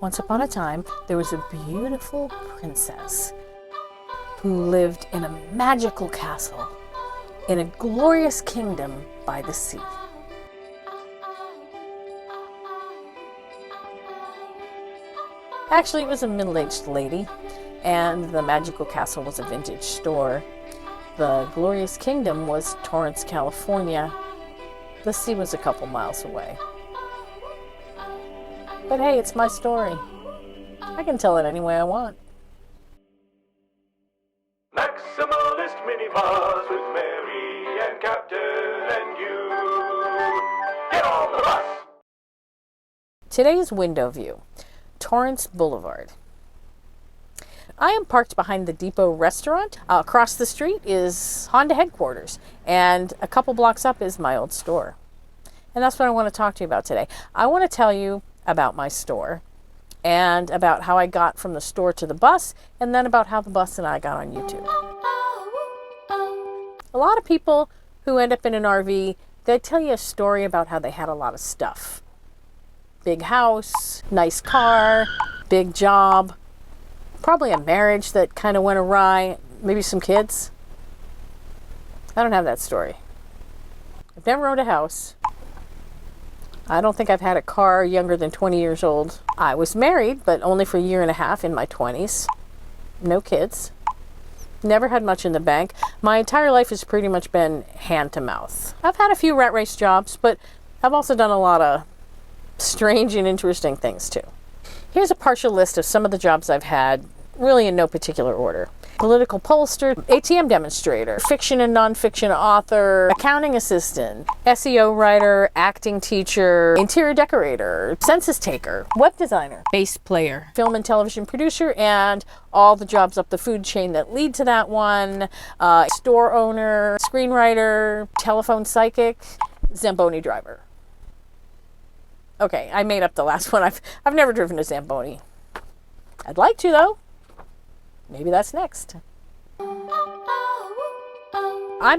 Once upon a time, there was a beautiful princess who lived in a magical castle in a glorious kingdom by the sea. Actually, it was a middle-aged lady, and the magical castle was a vintage store. The glorious kingdom was Torrance, California. The sea was a couple miles away. But hey, it's my story. I can tell it any way I want. Maximalist minivars with Mary and Captain and you. Get on the bus! Today's window view, Torrance Boulevard. I am parked behind the Depot restaurant. Across the street is Honda headquarters, and a couple blocks up is my old store. And that's what I want to talk to you about today. I want to tell you about my store, and about how I got from the store to the bus, and then about how the bus and I got on YouTube. A lot of people who end up in an RV, they tell you a story about how they had a lot of stuff. Big house, nice car, big job, probably a marriage that kind of went awry, maybe some kids. I don't have that story. I've never owned a house. I don't think I've had a car younger than 20 years old. I was married, but only for a year and a half in my 20s. No kids. Never had much in the bank. My entire life has pretty much been hand to mouth. I've had a few rat race jobs, but I've also done a lot of strange and interesting things too. Here's a partial list of some of the jobs I've had, really in no particular order. Political pollster, ATM demonstrator, fiction and nonfiction author, accounting assistant, SEO writer, acting teacher, interior decorator, census taker, web designer, bass player, film and television producer, and all the jobs up the food chain that lead to that one, store owner, screenwriter, telephone psychic, Zamboni driver. Okay, I made up the last one. I've never driven a Zamboni. I'd like to, though. Maybe that's next. I'm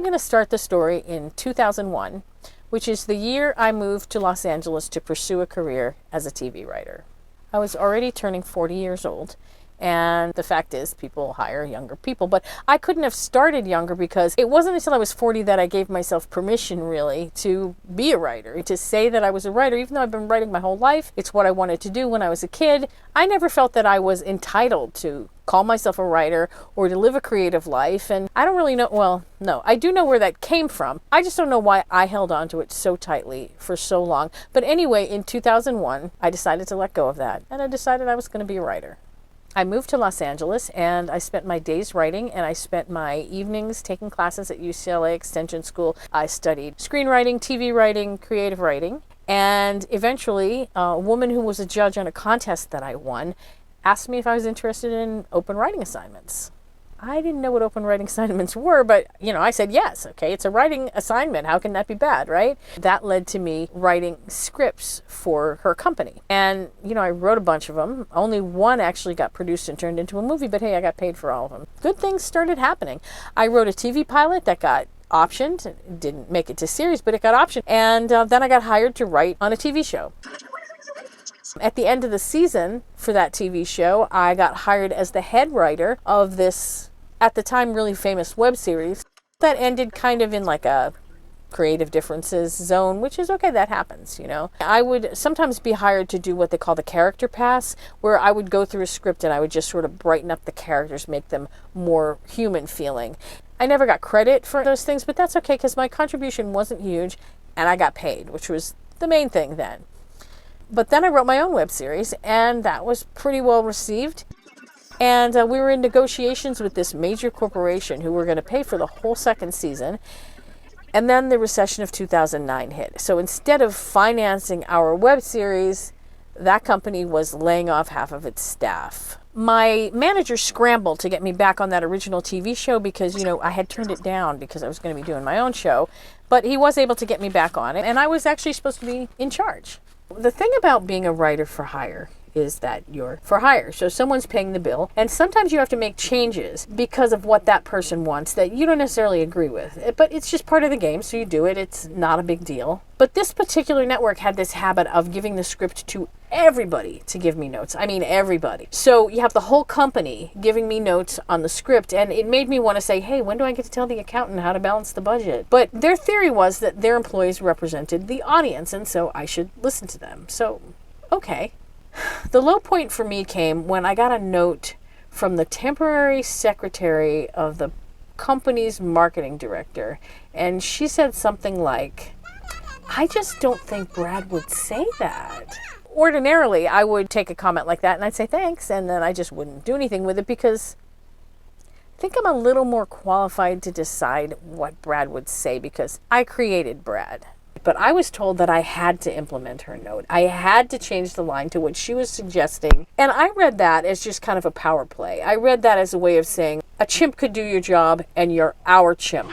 going to start the story in 2001, which is the year I moved to Los Angeles to pursue a career as a TV writer. I was already turning 40 years old, and the fact is people hire younger people, but I couldn't have started younger because it wasn't until I was 40 that I gave myself permission, really, to be a writer, to say that I was a writer, even though I've been writing my whole life. It's what I wanted to do when I was a kid. I never felt that I was entitled to call myself a writer or to live a creative life, and I don't really know, well, no, I do know where that came from. I just don't know why I held on to it so tightly for so long. But anyway, in 2001, I decided to let go of that, and I decided I was going to be a writer. I moved to Los Angeles, and I spent my days writing, and I spent my evenings taking classes at UCLA Extension School. I studied screenwriting, TV writing, creative writing, and eventually a woman who was a judge on a contest that I won asked me if I was interested in open writing assignments. I didn't know what open writing assignments were, but, I said yes. Okay, it's a writing assignment. How can that be bad, right? That led to me writing scripts for her company. And, I wrote a bunch of them. Only one actually got produced and turned into a movie, but hey, I got paid for all of them. Good things started happening. I wrote a TV pilot that got optioned. It didn't make it to series, but it got optioned. And then I got hired to write on a TV show. At the end of the season for that TV show, I got hired as the head writer of this, at the time, really famous web series that ended kind of in like a creative differences zone, which is okay, that happens, I would sometimes be hired to do what they call the character pass, where I would go through a script and I would just sort of brighten up the characters, make them more human feeling. I never got credit for those things, but that's okay because my contribution wasn't huge and I got paid, which was the main thing then. But then I wrote my own web series, and that was pretty well received. And we were in negotiations with this major corporation who were going to pay for the whole second season. And then the recession of 2009 hit. So instead of financing our web series, that company was laying off half of its staff. My manager scrambled to get me back on that original TV show because, I had turned it down because I was going to be doing my own show. But he was able to get me back on it, and I was actually supposed to be in charge. The thing about being a writer for hire is that you're for hire. So someone's paying the bill, and sometimes you have to make changes because of what that person wants that you don't necessarily agree with. But it's just part of the game, so you do it. It's not a big deal. But this particular network had this habit of giving the script to everybody to give me notes. I mean, everybody. So you have the whole company giving me notes on the script, and it made me want to say, hey, when do I get to tell the accountant how to balance the budget? But their theory was that their employees represented the audience, and so I should listen to them. So, okay. The low point for me came when I got a note from the temporary secretary of the company's marketing director, and she said something like, I just don't think Brad would say that. Ordinarily, I would take a comment like that and I'd say thanks, and then I just wouldn't do anything with it because I think I'm a little more qualified to decide what Brad would say because I created Brad. But I was told that I had to implement her note. I had to change the line to what she was suggesting. And I read that as just kind of a power play. I read that as a way of saying, a chimp could do your job and you're our chimp.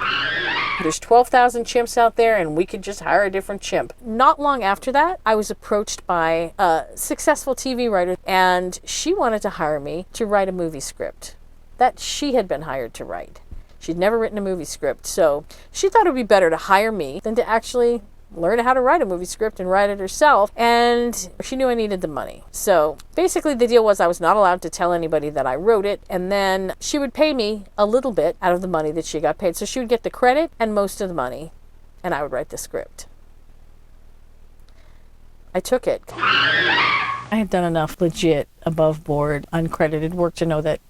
There's 12,000 chimps out there and we could just hire a different chimp. Not long after that, I was approached by a successful TV writer and she wanted to hire me to write a movie script that she had been hired to write. She'd never written a movie script, so she thought it would be better to hire me than to actually learn how to write a movie script and write it herself, and she knew I needed the money. So basically the deal was I was not allowed to tell anybody that I wrote it, and then she would pay me a little bit out of the money that she got paid. So she would get the credit and most of the money, and I would write the script. I took it. I had done enough legit, above board, uncredited work to know that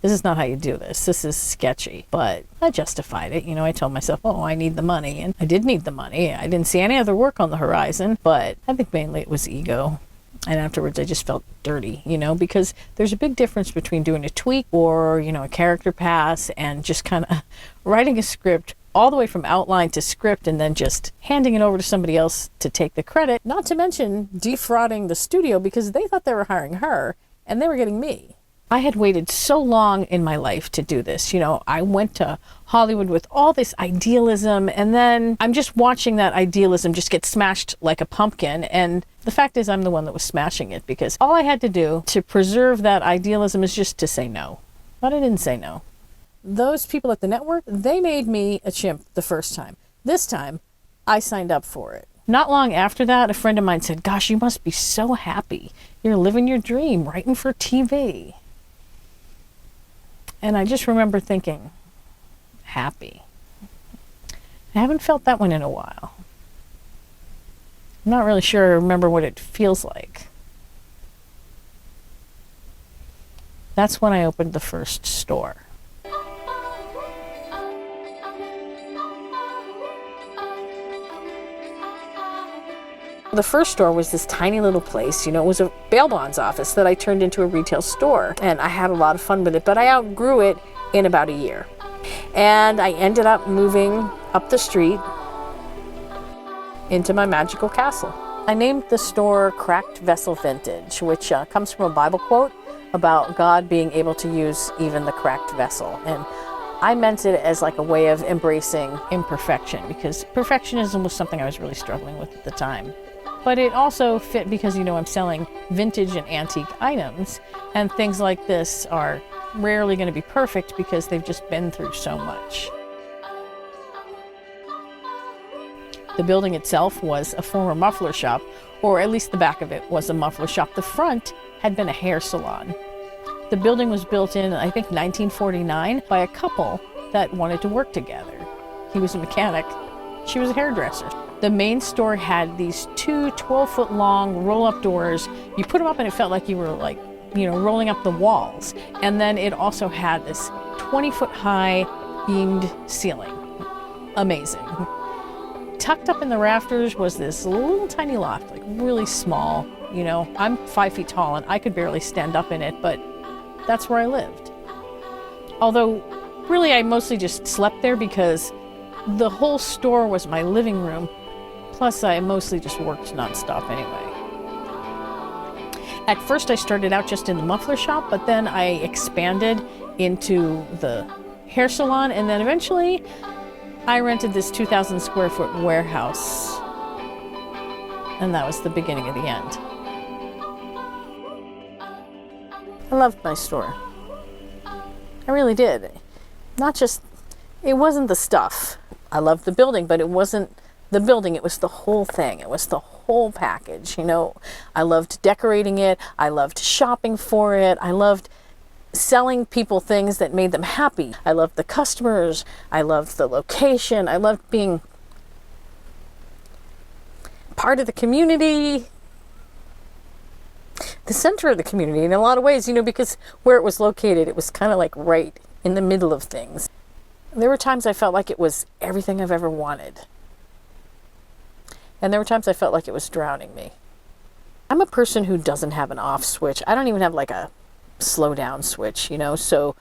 this is not how you do this. This is sketchy. But I justified it. I told myself, oh, I need the money. And I did need the money. I didn't see any other work on the horizon. But I think mainly it was ego. And afterwards, I just felt dirty, because there's a big difference between doing a tweak or, a character pass and just kind of writing a script all the way from outline to script and then just handing it over to somebody else to take the credit. Not to mention defrauding the studio because they thought they were hiring her and they were getting me. I had waited so long in my life to do this. I went to Hollywood with all this idealism, and then I'm just watching that idealism just get smashed like a pumpkin. And the fact is I'm the one that was smashing it because all I had to do to preserve that idealism is just to say no. But I didn't say no. Those people at the network, they made me a chimp the first time. This time, I signed up for it. Not long after that, a friend of mine said, gosh, you must be so happy. You're living your dream, writing for TV. And I just remember thinking, happy. I haven't felt that one in a while. I'm not really sure I remember what it feels like. That's when I opened the first store. The first store was this tiny little place. It was a bail bonds office that I turned into a retail store. And I had a lot of fun with it, but I outgrew it in about a year. And I ended up moving up the street into my magical castle. I named the store Cracked Vessel Vintage, which comes from a Bible quote about God being able to use even the cracked vessel. And I meant it as like a way of embracing imperfection because perfectionism was something I was really struggling with at the time. But it also fit because, I'm selling vintage and antique items, and things like this are rarely going to be perfect because they've just been through so much. The building itself was a former muffler shop, or at least the back of it was a muffler shop. The front had been a hair salon. The building was built in, I think, 1949 by a couple that wanted to work together. He was a mechanic. She was a hairdresser. The main store had these two 12-foot long roll-up doors. You put them up and it felt like you were rolling up the walls. And then it also had this 20-foot high beamed ceiling. Amazing. Tucked up in the rafters was this little tiny loft, like really small. I'm 5 feet tall and I could barely stand up in it, but that's where I lived. Although really I mostly just slept there because the whole store was my living room. Plus, I mostly just worked nonstop anyway. At first, I started out just in the muffler shop, but then I expanded into the hair salon, and then eventually, I rented this 2,000 square foot warehouse. And that was the beginning of the end. I loved my store. I really did. It wasn't the stuff. I loved the building, but it wasn't the building. It was the whole thing. It was the whole package. You know, I loved decorating it. I loved shopping for it. I loved selling people things that made them happy. I loved the customers. I loved the location. I loved being part of the community, the center of the community in a lot of ways, you know, because where it was located, it was kind of like right in the middle of things. There were times I felt like it was everything I've ever wanted. And there were times I felt like it was drowning me. I'm a person who doesn't have an off switch. I don't even have like a slow down switch, you know, so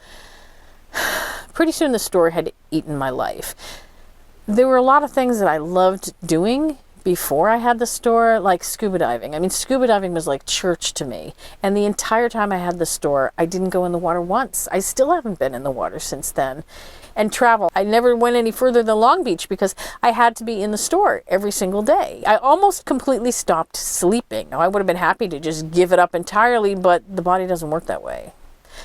pretty soon the store had eaten my life. There were a lot of things that I loved doing before I had the store, like scuba diving. I mean, scuba diving was like church to me. And the entire time I had the store, I didn't go in the water once. I still haven't been in the water since then. And travel. I never went any further than Long Beach because I had to be in the store every single day. I almost completely stopped sleeping. Now, I would have been happy to just give it up entirely, but the body doesn't work that way.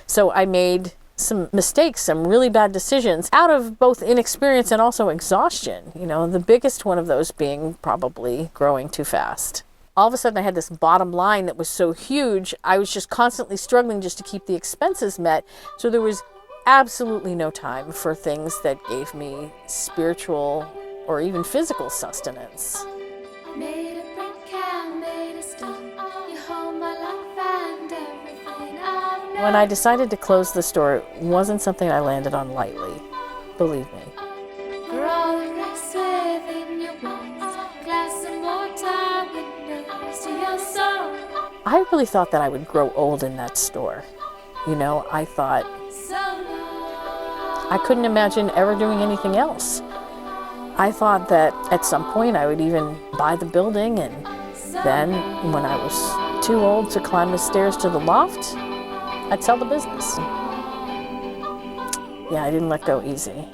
So I made some mistakes, some really bad decisions out of both inexperience and also exhaustion. You know, the biggest one of those being probably growing too fast. All of a sudden I had this bottom line that was so huge, I was just constantly struggling just to keep the expenses met. So there was absolutely no time for things that gave me spiritual or even physical sustenance. Made a brick and made a stone. You hold my life and everything I've known. When I decided to close the store, it wasn't something I landed on lightly, believe me. For all the rest within your bones, glass and mortar windows to your soul. I really thought that I would grow old in that store. You know, I thought So long. I couldn't imagine ever doing anything else. I thought that at some point I would even buy the building, and then when I was too old to climb the stairs to the loft, I'd sell the business. Yeah, I didn't let go easy.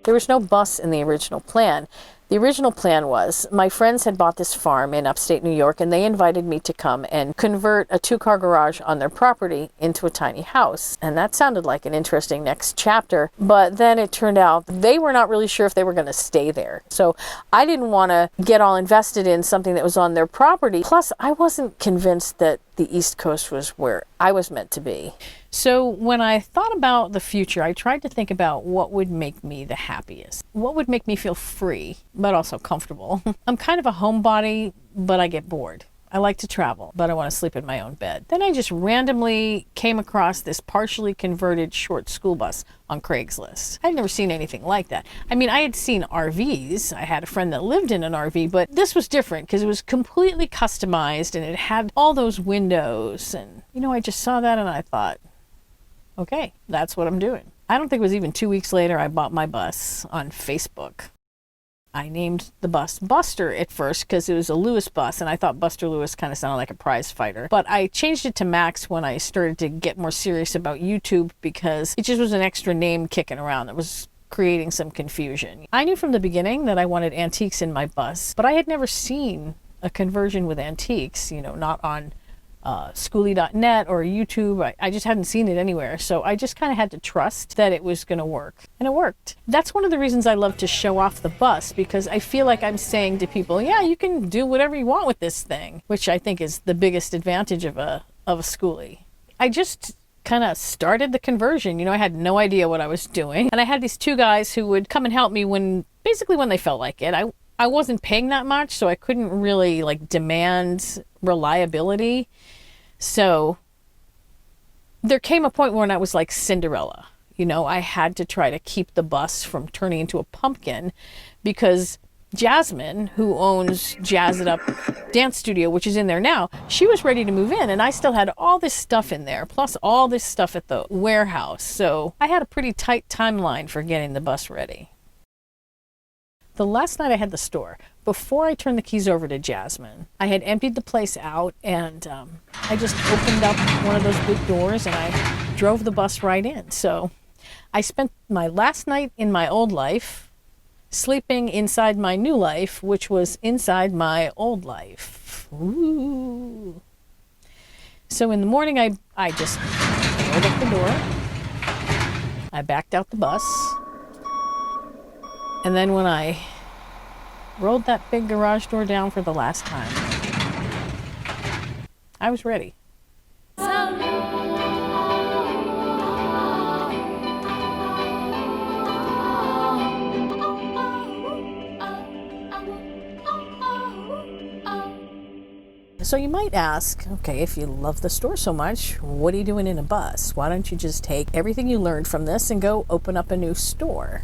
There was no bus in the original plan. The original plan was my friends had bought this farm in upstate New York, and they invited me to come and convert a 2-car garage on their property into a tiny house. And that sounded like an interesting next chapter, but then it turned out they were not really sure if they were going to stay there. So I didn't want to get all invested in something that was on their property. Plus, I wasn't convinced that the East Coast was where I was meant to be. So when I thought about the future, I tried to think about what would make me the happiest. What would make me feel free, but also comfortable. I'm kind of a homebody, but I get bored. I like to travel, but I want to sleep in my own bed. Then I just randomly came across this partially converted short school bus on Craigslist. I'd never seen anything like that. I mean, I had seen RVs. I had a friend that lived in an RV, but this was different because it was completely customized and it had all those windows. And, you know, I just saw that and I thought, okay, that's what I'm doing. I don't think it was even 2 weeks later I bought my bus on Facebook. I named the bus Buster at first because it was a Lewis bus, and I thought Buster Lewis kind of sounded like a prize fighter. But I changed it to Max when I started to get more serious about YouTube because it just was an extra name kicking around that was creating some confusion. I knew from the beginning that I wanted antiques in my bus, but I had never seen a conversion with antiques, you know, not on scoolie.net or YouTube. I just hadn't seen it anywhere. So I just kind of had to trust that it was going to work. And it worked. That's one of the reasons I love to show off the bus, because I feel like I'm saying to people, yeah, you can do whatever you want with this thing, which I think is the biggest advantage of a schoolie. I just kind of started the conversion. You know, I had no idea what I was doing. And I had these 2 guys who would come and help me when they felt like it. I wasn't paying that much, so I couldn't really like demand reliability. So there came a point when I was like Cinderella. You know, I had to try to keep the bus from turning into a pumpkin because Jasmine, who owns Jazz It Up Dance Studio, which is in there now, she was ready to move in, and I still had all this stuff in there, plus all this stuff at the warehouse. So I had a pretty tight timeline for getting the bus ready. The last night I had the store, before I turned the keys over to Jasmine, I had emptied the place out, and I just opened up one of those big doors and I drove the bus right in. So I spent my last night in my old life sleeping inside my new life, which was inside my old life. Ooh. So in the morning, I just rolled up the door. I backed out the bus. And then when I rolled that big garage door down for the last time, I was ready. So you might ask, okay, if you love the store so much, what are you doing in a bus? Why don't you just take everything you learned from this and go open up a new store?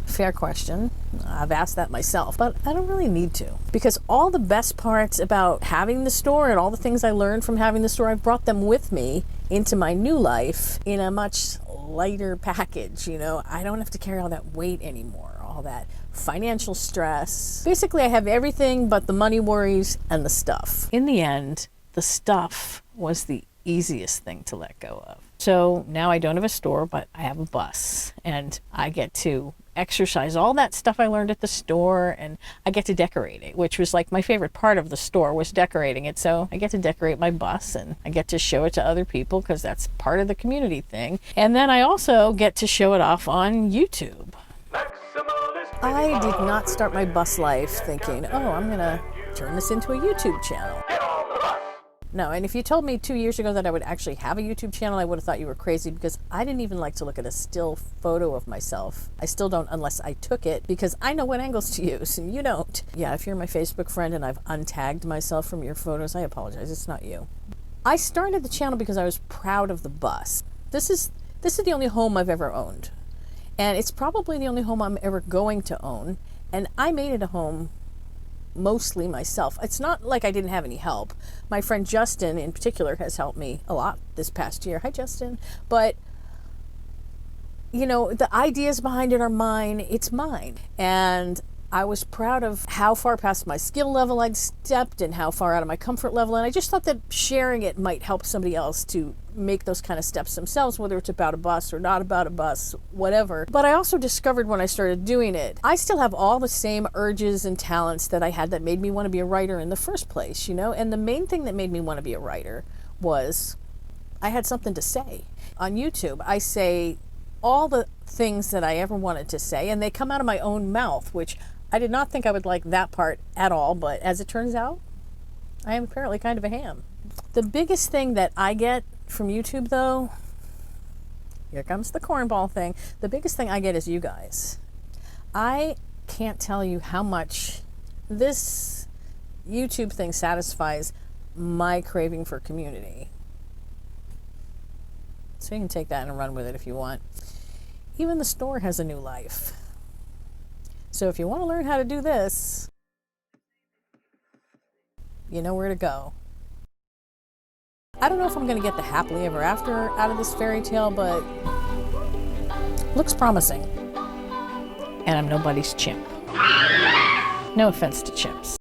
Fair question. I've asked that myself, but I don't really need to, because all the best parts about having the store and all the things I learned from having the store, I've brought them with me into my new life in a much lighter package. I don't have to carry all that weight anymore, all that financial stress. Basically, I have everything but the money worries and the stuff. In the end, the stuff was the easiest thing to let go of. So now I don't have a store, but I have a bus, and I get to exercise all that stuff I learned at the store, and I get to decorate it, which was like my favorite part of the store, was decorating it. So I get to decorate my bus, and I get to show it to other people because that's part of the community thing. And then I also get to show it off on YouTube. I did not start my bus life thinking, oh, I'm gonna turn this into a YouTube channel. No, and if you told me 2 years ago that I would actually have a YouTube channel, I would have thought you were crazy, because I didn't even like to look at a still photo of myself. I still don't unless I took it, because I know what angles to use and you don't. Yeah, if you're my Facebook friend and I've untagged myself from your photos, I apologize. It's not you. I started the channel because I was proud of the bus. This is the only home I've ever owned. And it's probably the only home I'm ever going to own. And I made it a home mostly myself. It's not like I didn't have any help. My friend Justin in particular has helped me a lot this past year. Hi, Justin. But, the ideas behind it are mine. It's mine. And I was proud of how far past my skill level I'd stepped and how far out of my comfort level. And I just thought that sharing it might help somebody else to make those kind of steps themselves, whether it's about a bus or not about a bus, whatever. But I also discovered when I started doing it, I still have all the same urges and talents that I had that made me want to be a writer in the first place, And the main thing that made me want to be a writer was I had something to say. On YouTube, I say all the things that I ever wanted to say, and they come out of my own mouth, which I did not think I would like that part at all, but as it turns out, I am apparently kind of a ham. The biggest thing that I get from YouTube, though, here comes the cornball thing. The biggest thing I get is you guys. I can't tell you how much this YouTube thing satisfies my craving for community. So you can take that and run with it if you want. Even the store has a new life. So if you want to learn how to do this, you know where to go. I don't know if I'm going to get the happily ever after out of this fairy tale, but looks promising. And I'm nobody's chimp. No offense to chimps.